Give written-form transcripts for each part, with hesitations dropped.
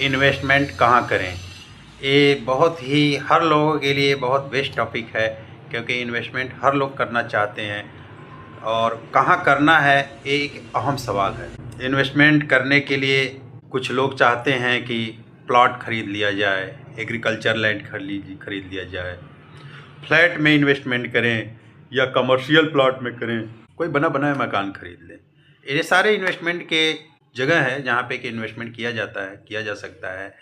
Investment कहाँ करें? ये बहुत ही हर लोगों के लिए बहुत बेस्ट टॉपिक है, क्योंकि इन्वेस्टमेंट हर लोग करना चाहते हैं और कहाँ करना है ये एक अहम सवाल है। इन्वेस्टमेंट करने के लिए कुछ लोग चाहते हैं कि प्लॉट खरीद लिया जाए, एग्रीकल्चर लैंड खरीद लिया जाए, फ्लैट में इन्वेस्टमेंट करें या कमर्शियल प्लॉट में करें, कोई बना बनाया मकान खरीद लें। ये सारे इन्वेस्टमेंट के जगह है जहाँ पे कि इन्वेस्टमेंट किया जा सकता है।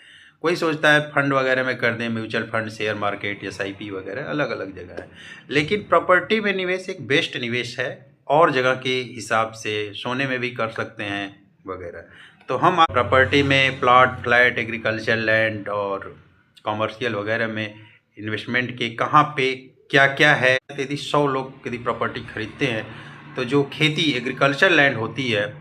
कोई सोचता है फंड वगैरह में कर दें, mutual fund, share market, SIP वगैरह, अलग अलग जगह है। लेकिन प्रॉपर्टी में निवेश एक बेस्ट निवेश है, और जगह के हिसाब से सोने में भी कर सकते हैं वगैरह। तो हम प्रॉपर्टी में प्लॉट, फ्लैट, एग्रीकल्चर लैंड और कॉमर्शियल वगैरह में इन्वेस्टमेंट के कहाँ पे क्या क्या है। यदि 100 लोग यदि प्रॉपर्टी खरीदते हैं तो जो खेती एग्रीकल्चर लैंड होती है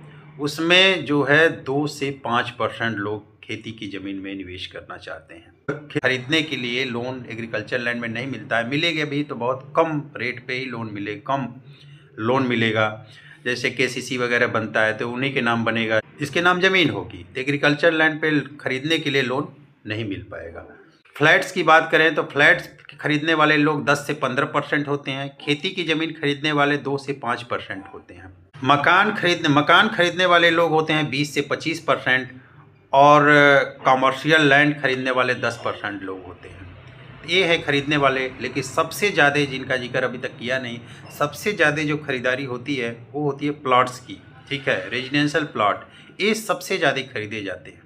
उसमें जो है 2 से 5% लोग खेती की ज़मीन में निवेश करना चाहते हैं। खरीदने के लिए लोन एग्रीकल्चर लैंड में नहीं मिलता है, मिलेगा भी तो बहुत कम रेट पे ही कम लोन मिलेगा। जैसे केसीसी वगैरह बनता है तो उन्हीं के नाम बनेगा, इसके नाम ज़मीन होगी, तो एग्रीकल्चर लैंड पे खरीदने के लिए लोन नहीं मिल पाएगा। फ्लैट्स की बात करें तो फ्लैट्स खरीदने वाले लोग 10 से 15% होते हैं, खेती की ज़मीन खरीदने वाले 2 से 5% होते हैं। मकान खरीदने वाले लोग होते हैं 20 से 25%, और कॉमर्शियल लैंड खरीदने वाले 10% लोग होते हैं। ये है खरीदने वाले। लेकिन सबसे ज़्यादा जिनका जिक्र अभी तक किया नहीं, सबसे ज़्यादा जो खरीदारी होती है वो होती है प्लॉट्स की। ठीक है, रेजिडेंशियल प्लॉट ये सबसे ज़्यादा खरीदे जाते हैं।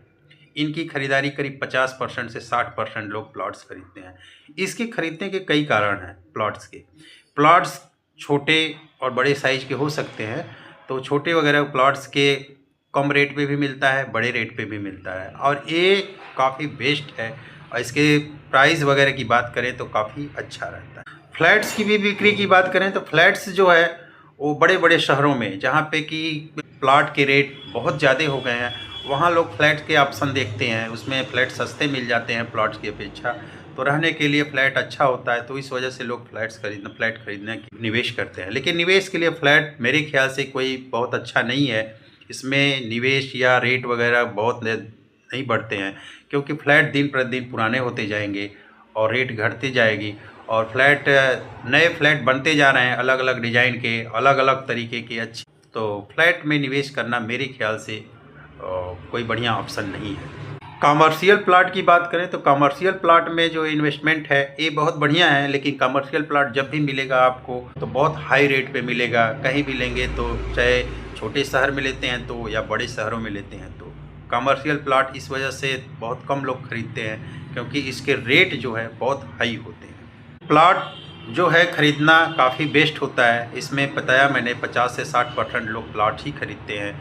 इनकी खरीदारी करीब 50% से 60% लोग प्लॉट्स खरीदते हैं। इसके खरीदने के कई कारण हैं। प्लॉट्स छोटे और बड़े साइज के हो सकते हैं, तो छोटे वगैरह प्लॉट्स के कम रेट पे भी मिलता है, बड़े रेट पे भी मिलता है, और ये काफ़ी बेस्ट है। और इसके प्राइस वगैरह की बात करें तो काफ़ी अच्छा रहता है। फ्लैट्स की भी बिक्री की बात करें तो फ्लैट्स जो है वो बड़े बड़े शहरों में जहाँ पे कि प्लॉट के रेट बहुत ज़्यादा हो गए हैं, वहाँ लोग फ्लैट के ऑप्शन देखते हैं, उसमें फ्लैट सस्ते मिल जाते हैं प्लॉट्स की अपेक्षा। तो रहने के लिए फ्लैट अच्छा होता है, तो इस वजह से लोग फ्लैट खरीदने की निवेश करते हैं। लेकिन निवेश के लिए फ्लैट मेरे ख्याल से कोई बहुत अच्छा नहीं है। इसमें निवेश या रेट वगैरह बहुत नहीं बढ़ते हैं, क्योंकि फ्लैट दिन प्रतिदिन पुराने होते जाएंगे और रेट घटती जाएगी, और नए फ्लैट बनते जा रहे हैं अलग अलग डिज़ाइन के, अलग अलग तरीके के अच्छे। तो फ्लैट में निवेश करना मेरे ख्याल से कोई बढ़िया ऑप्शन नहीं है। कॉमर्शियल प्लॉट की बात करें तो कॉमर्शियल प्लॉट में जो इन्वेस्टमेंट है ये बहुत बढ़िया है, लेकिन कॉमर्शियल प्लॉट जब भी मिलेगा आपको तो बहुत हाई रेट पे मिलेगा। कहीं भी लेंगे तो, चाहे छोटे शहर में लेते हैं तो या बड़े शहरों में लेते हैं तो कॉमर्शियल प्लॉट इस वजह से बहुत कम लोग खरीदते हैं, क्योंकि इसके रेट जो है बहुत हाई होते हैं। प्लॉट जो है खरीदना काफ़ी बेस्ट होता है। इसमें बताया मैंने 50 से 60% लोग प्लॉट ही खरीदते हैं,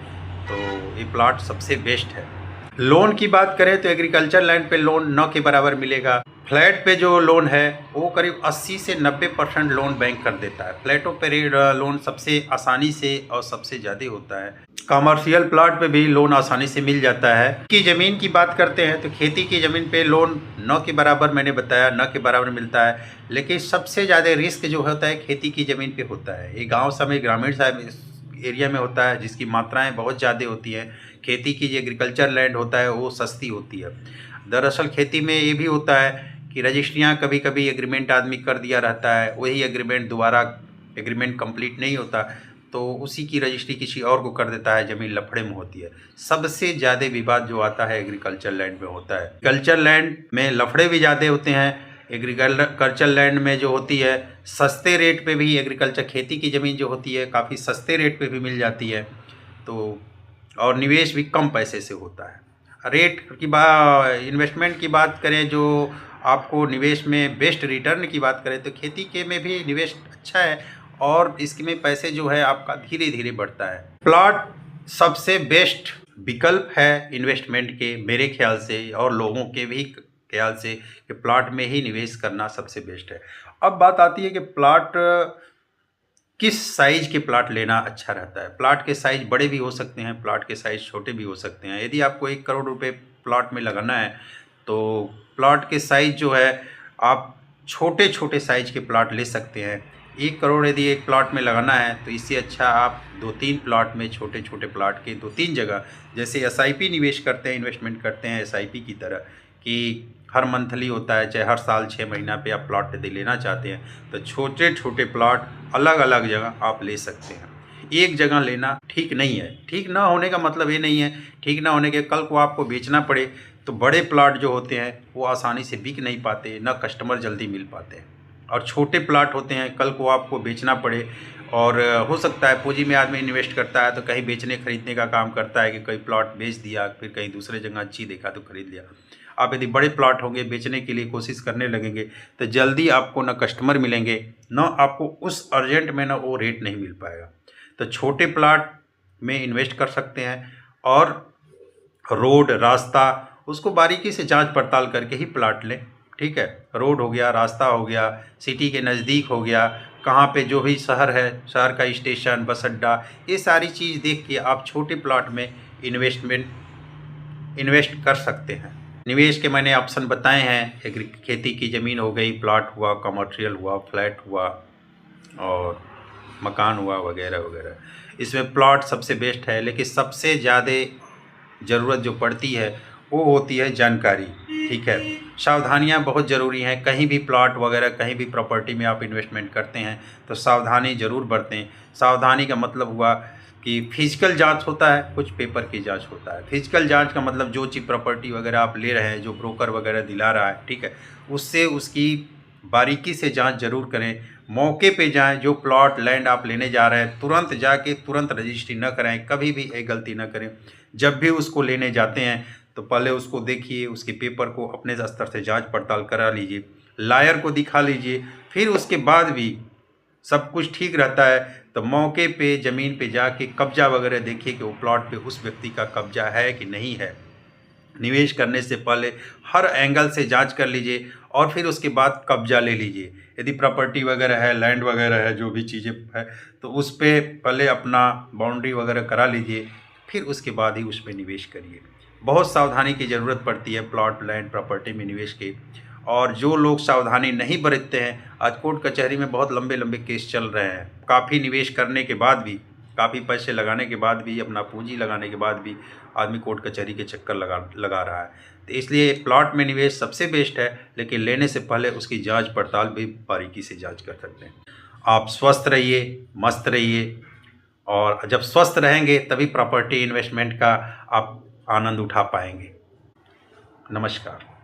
तो ये प्लॉट सबसे बेस्ट है। लोन की बात करें तो एग्रीकल्चर लैंड पे लोन न के बराबर मिलेगा। फ्लैट पे जो लोन है वो करीब 80 से 90% लोन बैंक कर देता है। फ्लैटों पे लोन सबसे आसानी से और सबसे ज़्यादा होता है। कमर्शियल प्लॉट पे भी लोन आसानी से मिल जाता है। की ज़मीन की बात करते हैं तो खेती की ज़मीन पे लोन न के बराबर, मैंने बताया न के बराबर मिलता है। लेकिन सबसे ज़्यादा रिस्क जो होता है खेती की ज़मीन पे होता है। ये गाँव समय ग्रामीण एरिया में होता है, जिसकी मात्राएं बहुत ज़्यादा होती हैं। खेती की जो एग्रीकल्चर लैंड होता है वो सस्ती होती है। दरअसल खेती में ये भी होता है कि रजिस्ट्रियाँ कभी कभी एग्रीमेंट आदमी कर दिया रहता है, वही एग्रीमेंट दोबारा एग्रीमेंट कंप्लीट नहीं होता, तो उसी की रजिस्ट्री किसी और को कर देता है, ज़मीन लफड़े में होती है। सबसे ज़्यादा विवाद जो आता है एग्रीकल्चर लैंड में होता है। कल्चर लैंड में लफड़े भी ज़्यादा होते हैं। एग्रीकल्चर लैंड में जो होती है सस्ते रेट पे भी, एग्रीकल्चर खेती की ज़मीन जो होती है काफ़ी सस्ते रेट पे भी मिल जाती है, तो और निवेश भी कम पैसे से होता है। इन्वेस्टमेंट की बात करें, जो आपको निवेश में बेस्ट रिटर्न की बात करें तो खेती के में भी निवेश अच्छा है, और इसमें पैसे जो है आपका धीरे धीरे बढ़ता है। प्लॉट सबसे बेस्ट विकल्प है इन्वेस्टमेंट के मेरे ख्याल से, और लोगों के भी ख्याल से, कि प्लॉट में ही निवेश करना सबसे बेस्ट है। अब बात आती है कि प्लॉट किस साइज के प्लॉट लेना अच्छा रहता है। प्लॉट के साइज बड़े भी हो सकते हैं, प्लॉट के साइज छोटे भी हो सकते हैं। यदि आपको 1 करोड़ रुपए प्लॉट में लगाना है तो प्लॉट के साइज जो है आप छोटे छोटे साइज के प्लॉट ले सकते हैं। 1 करोड़ यदि एक प्लॉट में लगाना है तो इससे अच्छा आप 2-3 प्लॉट में, छोटे छोटे प्लॉट के 2-3 जगह, जैसे एसआईपी निवेश करते हैं, इन्वेस्टमेंट करते हैं एसआईपी की तरह, कि हर मंथली होता है, चाहे हर साल 6 महीना पे आप प्लॉट यदि लेना चाहते हैं तो छोटे छोटे प्लॉट अलग अलग जगह आप ले सकते हैं। एक जगह लेना ठीक नहीं है। ठीक ना होने का मतलब ये नहीं है, ठीक ना होने के कल को आपको बेचना पड़े तो बड़े प्लॉट जो होते हैं वो आसानी से बिक नहीं पाते, ना कस्टमर जल्दी मिल पाते हैं। और छोटे प्लॉट होते हैं, कल को आपको बेचना पड़े, और हो सकता है पूंजी में आदमी इन्वेस्ट करता है तो कहीं बेचने खरीदने का काम करता है कि कई प्लॉट बेच दिया, फिर कहीं दूसरे जगह अच्छी देखा तो खरीद लिया। आप यदि बड़े प्लॉट होंगे, बेचने के लिए कोशिश करने लगेंगे तो जल्दी आपको ना कस्टमर मिलेंगे, ना आपको उस अर्जेंट में ना वो रेट नहीं मिल पाएगा। तो छोटे प्लॉट में इन्वेस्ट कर सकते हैं, और रोड, रास्ता, उसको बारीकी से जांच पड़ताल करके ही प्लॉट लें। ठीक है, रोड हो गया, रास्ता हो गया, सिटी के नज़दीक हो गया, कहाँ पे जो भी शहर है, शहर का स्टेशन, बस अड्डा, ये सारी चीज़ देख के आप छोटे प्लॉट में इन्वेस्ट कर सकते हैं। निवेश के मैंने ऑप्शन बताए हैं, खेती की ज़मीन हो गई, प्लॉट हुआ, कमर्शियल हुआ, फ्लैट हुआ, और मकान हुआ, वगैरह वगैरह। इसमें प्लॉट सबसे बेस्ट है, लेकिन सबसे ज़्यादा ज़रूरत जो पड़ती है वो होती है जानकारी। ठीक है, सावधानियां बहुत ज़रूरी हैं। कहीं भी प्लॉट वगैरह, कहीं भी प्रॉपर्टी में आप इन्वेस्टमेंट करते हैं तो सावधानी ज़रूर बरतें। सावधानी का मतलब हुआ कि फिजिकल जांच होता है, कुछ पेपर की जांच होता है। फिजिकल जांच का मतलब जो चीज़ प्रॉपर्टी वगैरह आप ले रहे हैं, जो ब्रोकर वगैरह दिला रहा है, ठीक है, उससे उसकी बारीकी से जांच ज़रूर करें। मौके पे जाएं, जो प्लॉट लैंड आप लेने जा रहे हैं तुरंत जाके तुरंत रजिस्ट्री न कराएं, कभी भी एक गलती न करें। जब भी उसको लेने जाते हैं तो पहले उसको देखिए, उसके पेपर को अपने स्तर से जांच पड़ताल करा लीजिए, लायर को दिखा लीजिए। फिर उसके बाद भी सब कुछ ठीक रहता है तो मौके पे ज़मीन पे जाके कब्जा वगैरह देखिए कि वो प्लॉट पे उस व्यक्ति का कब्जा है कि नहीं है। निवेश करने से पहले हर एंगल से जांच कर लीजिए और फिर उसके बाद कब्जा ले लीजिए। यदि प्रॉपर्टी वगैरह है, लैंड वगैरह है, जो भी चीज़ें है, तो उस पे पहले अपना बाउंड्री वगैरह करा लीजिए, फिर उसके बाद ही उस पे निवेश करिए। बहुत सावधानी की ज़रूरत पड़ती है प्लॉट, लैंड, प्रॉपर्टी में निवेश के। और जो लोग सावधानी नहीं बरतते हैं, आज कोर्ट कचहरी में बहुत लंबे लंबे केस चल रहे हैं। काफ़ी निवेश करने के बाद भी, काफ़ी पैसे लगाने के बाद भी, अपना पूंजी लगाने के बाद भी आदमी कोर्ट कचहरी के चक्कर लगा रहा है। तो इसलिए प्लॉट में निवेश सबसे बेस्ट है, लेकिन लेने से पहले उसकी जांच पड़ताल भी बारीकी से जांच कर सकते हैं। आप स्वस्थ रहिए, मस्त रहिए, और जब स्वस्थ रहेंगे तभी प्रॉपर्टी इन्वेस्टमेंट का आप आनंद उठा पाएंगे। नमस्कार।